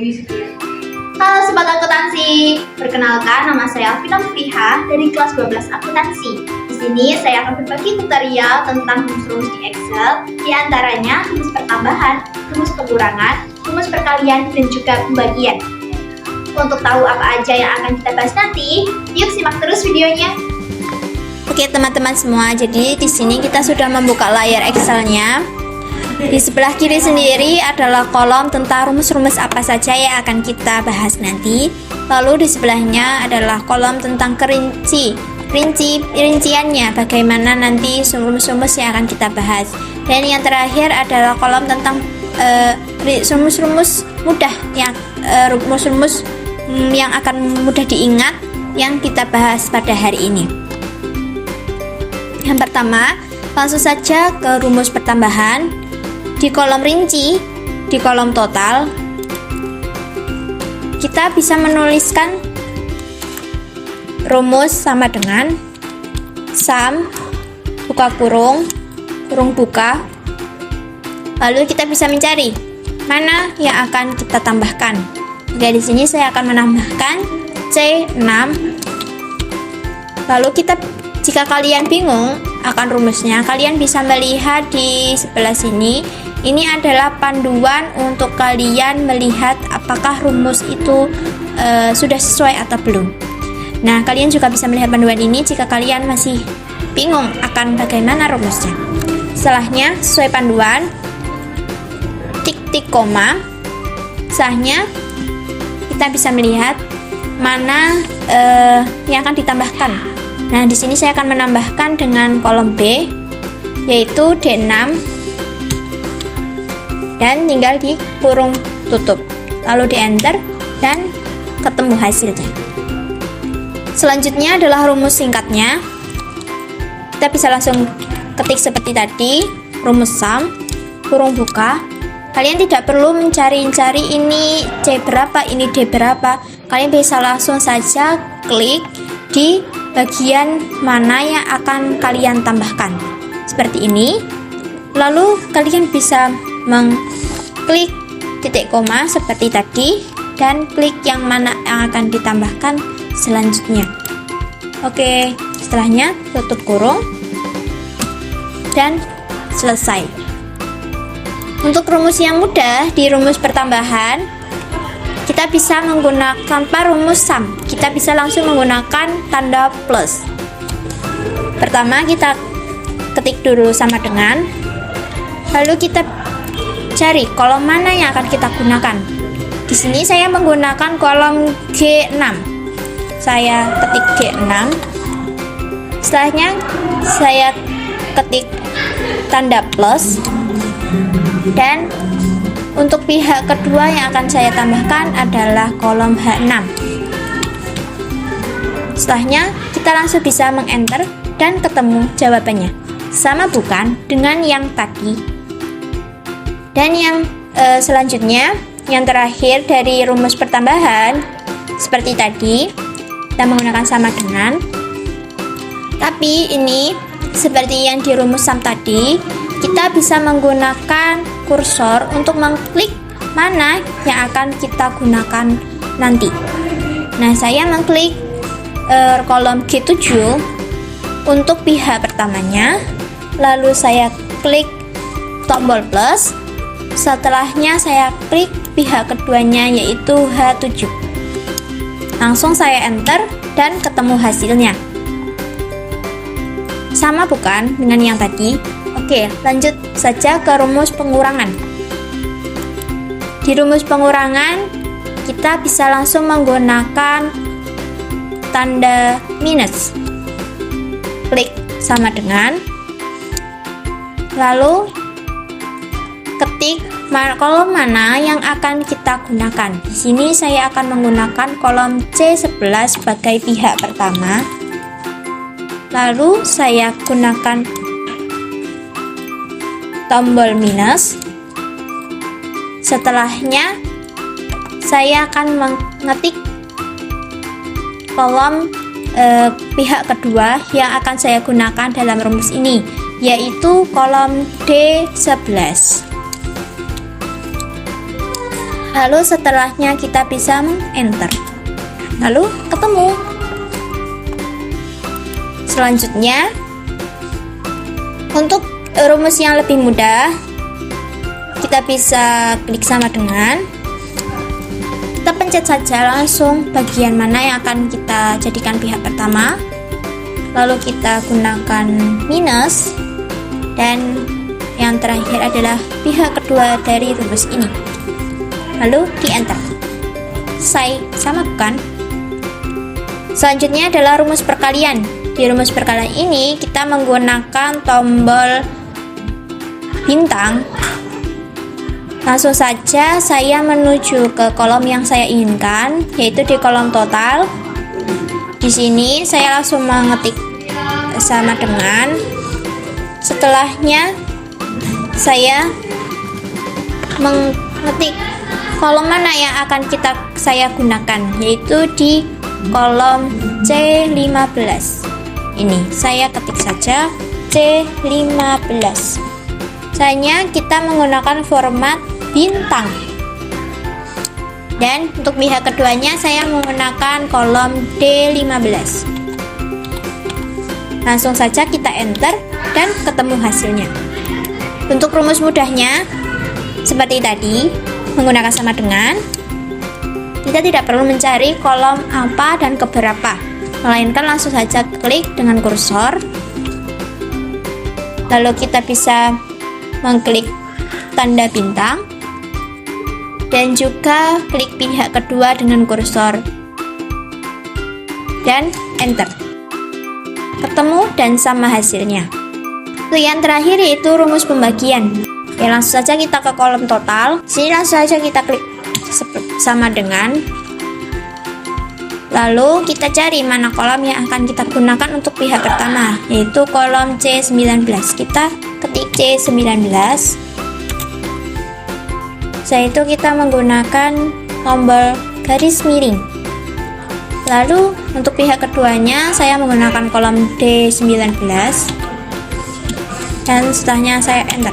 Halo Sobat Akuntansi, perkenalkan nama saya Alvina Friha dari kelas 12 Akuntansi. Di sini saya akan berbagi tutorial tentang rumus-rumus di Excel, di antaranya rumus pertambahan, rumus pengurangan, rumus perkalian, dan juga pembagian. Untuk tahu apa aja yang akan kita bahas nanti, yuk simak terus videonya. Oke teman-teman semua, jadi di sini kita sudah membuka layar Excel-nya. Di sebelah kiri sendiri adalah kolom tentang rumus-rumus apa saja yang akan kita bahas nanti. Lalu di sebelahnya adalah kolom tentang rinciannya, bagaimana nanti rumus-rumus yang akan kita bahas. Dan yang terakhir adalah kolom tentang rumus-rumus mudah rumus-rumus yang akan mudah diingat yang kita bahas pada hari ini. Yang pertama, langsung saja ke rumus pertambahan. Di kolom rinci, di kolom total, kita bisa menuliskan rumus sama dengan sum, buka kurung, kurung buka. Lalu kita bisa mencari mana yang akan kita tambahkan. Jadi di sini saya akan menambahkan C6. Lalu jika kalian bingung akan rumusnya, kalian bisa melihat di sebelah sini. Ini adalah panduan untuk kalian melihat apakah rumus itu sudah sesuai atau belum. Nah, kalian juga bisa melihat panduan ini jika kalian masih bingung akan bagaimana rumusnya. Setelahnya, sesuai panduan, tik koma. Setelahnya, kita bisa melihat mana yang akan ditambahkan. Nah, di sini saya akan menambahkan dengan kolom B, yaitu D6. Dan tinggal di kurung tutup, lalu di enter dan ketemu hasilnya. Selanjutnya adalah rumus singkatnya. Kita bisa langsung ketik seperti tadi, rumus sum, kurung buka. Kalian tidak perlu mencari-cari ini C berapa, ini D berapa. Kalian bisa langsung saja klik di bagian mana yang akan kalian tambahkan seperti ini. Lalu kalian bisa mengklik titik koma seperti tadi dan klik yang mana yang akan ditambahkan selanjutnya. Oke, setelahnya tutup kurung dan selesai. Untuk rumus yang mudah, di rumus pertambahan kita bisa menggunakan tanpa rumus sum, kita bisa langsung menggunakan tanda plus. Pertama kita ketik dulu sama dengan, lalu kita cari kolom mana yang akan kita gunakan. Di sini saya menggunakan kolom G6. Saya ketik G6. Setelahnya saya ketik tanda plus. Dan untuk pihak kedua yang akan saya tambahkan adalah kolom H6. Setelahnya kita langsung bisa meng-enter dan ketemu jawabannya. Sama bukan dengan yang tadi? Dan yang selanjutnya, yang terakhir dari rumus pertambahan, seperti tadi, kita menggunakan sama dengan. Tapi ini, seperti yang di rumus sum tadi, kita bisa menggunakan kursor untuk mengklik mana yang akan kita gunakan nanti. Nah, saya mengklik kolom G7 untuk pihak pertamanya, lalu saya klik tombol plus. Setelahnya saya klik pihak keduanya, yaitu H7. Langsung saya enter dan ketemu hasilnya. Sama bukan dengan yang tadi? Oke, lanjut saja ke rumus pengurangan. Di rumus pengurangan kita bisa langsung menggunakan tanda minus. Klik sama dengan, lalu ketik kolom mana yang akan kita gunakan. Di sini saya akan menggunakan kolom C11 sebagai pihak pertama. Lalu saya gunakan tombol minus. Setelahnya saya akan mengetik kolom pihak kedua yang akan saya gunakan dalam rumus ini, yaitu kolom D11. Lalu setelahnya kita bisa enter. Lalu ketemu. Selanjutnya, untuk rumus yang lebih mudah, kita bisa klik sama dengan. Kita pencet saja langsung bagian mana yang akan kita jadikan pihak pertama. Lalu kita gunakan minus, dan yang terakhir adalah pihak kedua dari rumus ini. Lalu di enter. Selesai, sama bukan? Selanjutnya adalah rumus perkalian. Di rumus perkalian ini kita menggunakan tombol bintang. Langsung saja saya menuju ke kolom yang saya inginkan, yaitu di kolom total. Di sini saya langsung mengetik sama dengan. Setelahnya saya mengetik kolom mana yang akan saya gunakan, yaitu di kolom C15. Ini saya ketik saja C15. Misalnya kita menggunakan format bintang. Dan untuk pihak keduanya saya menggunakan kolom D15. Langsung saja kita enter dan ketemu hasilnya. Untuk rumus mudahnya seperti tadi, menggunakan sama dengan, kita tidak perlu mencari kolom apa dan keberapa, melainkan langsung saja klik dengan kursor. Lalu kita bisa mengklik tanda bintang dan juga klik pihak kedua dengan kursor dan enter. Ketemu dan sama hasilnya. Yang terakhir yaitu rumus pembagian. Oke, langsung saja kita ke kolom total. Sini langsung saja kita klik sama dengan. Lalu kita cari mana kolom yang akan kita gunakan untuk pihak pertama, yaitu kolom C19. Kita ketik C19. Setelah itu kita menggunakan tombol garis miring. Lalu untuk pihak keduanya saya menggunakan kolom D19. Dan setelahnya saya enter.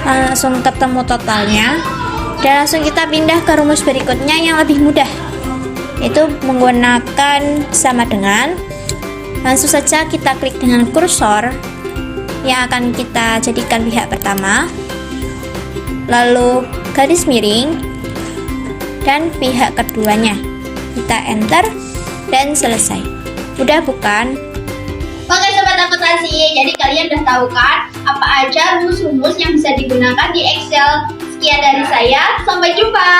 Langsung ketemu totalnya. Dan langsung kita pindah ke rumus berikutnya yang lebih mudah, yaitu menggunakan sama dengan. Langsung saja kita klik dengan kursor yang akan kita jadikan pihak pertama, lalu garis miring dan pihak keduanya. Kita enter dan selesai. Mudah bukan? Oke sobat akuntansi, jadi kalian udah tahu kan apa aja rumus-rumus yang bisa digunakan di Excel. Sekian dari saya, sampai jumpa.